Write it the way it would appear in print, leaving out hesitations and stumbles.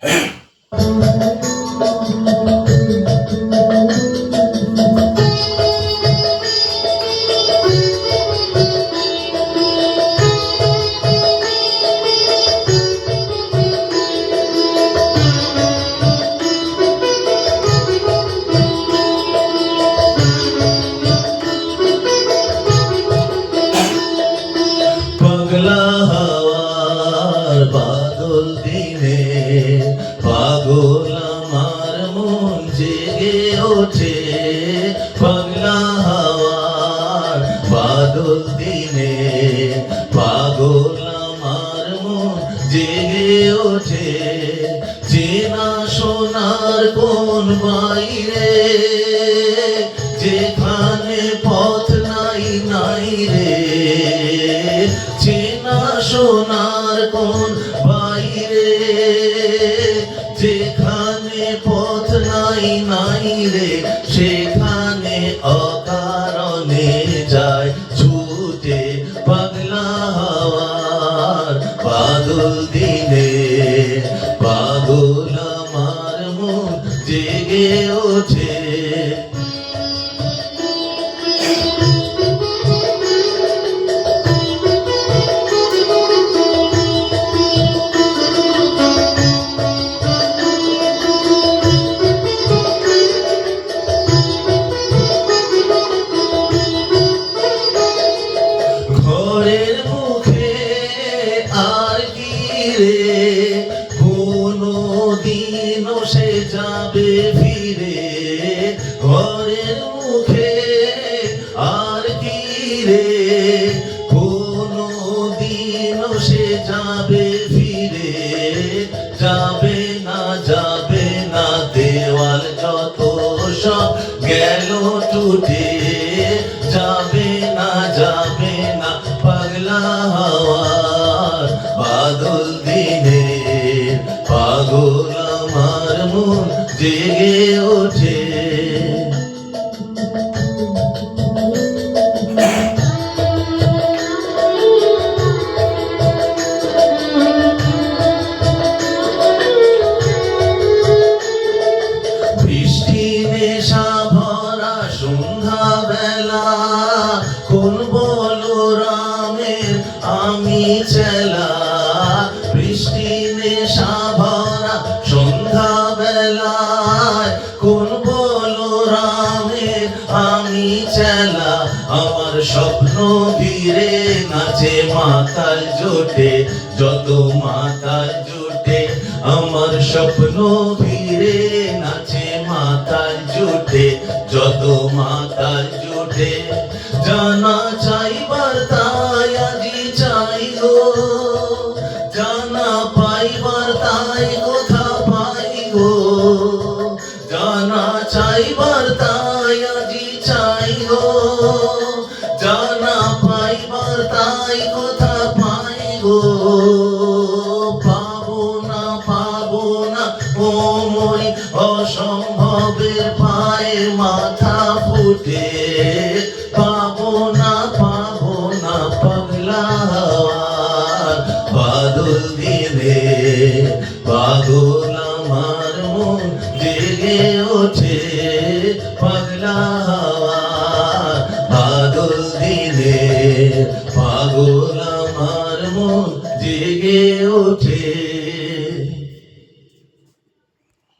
পাগলা হাওয়ার বাদল দিনে পাগল আমার মন জেগে ওঠে। পাগলা হাওয়ার বাদল দিনে পাগল আমার মন জেগে ওঠে। চেনা সোনার কোন বাইরে যেখানে পথ নাই নাই রে। চেনা সোনার কোন বাইরে যেখানে পথ নাই নাই রে। সেখানে অকারণে যায় ছুটে। পাগলা হাওয়ার বাদল দিনে পাগল আমার মন জেগে ওঠে। ঘরের মুখে আর কি রে কোনো দিনও সে যাবে ফিরে। ঘরের মুখে আর কি রে কোনো দিনও সে যাবে ফিরে। যাবে না যাবে না দেওয়াল যত সব গেল টুটে। যাবে না যাবে না পাগলা হাওয়ার বাদল দিনে পাগল আমার মন জেগে ওঠে। বৃষ্টি নেশা ভরা সন্ধ্যা বেলা কোন বলরামের আমি চেলা। বৃষ্টি নেশা ভরা সন্ধ্যা বেলায় কোন বলরামের আমি চেলা। আমার স্বপ্ন ঘিরে নাচে মাতাল জোটে যত মাতাল জোটে। আমার স্বপ্ন ঘিরে নাচে মাতাল জোটে যত মাতাল জোটে। জানা চাইবার তাই আজি চাই গো জানা পাইবার তাই কোথা পাই গো। জানা চাইবার তাই আজি চাই গো জানা পাইবার তাই কোথা পাই গো। পাবো না ও মই অসম্ভবের পায়ে মাথা ফুটে। পাবো না পাগলা হাওয়ার বাদল দিনে পাগল আমার মন জেগে ওঠে। পাগলা হাওয়ার বাদল দিনে পাগল আমার মন জেগে ওঠে।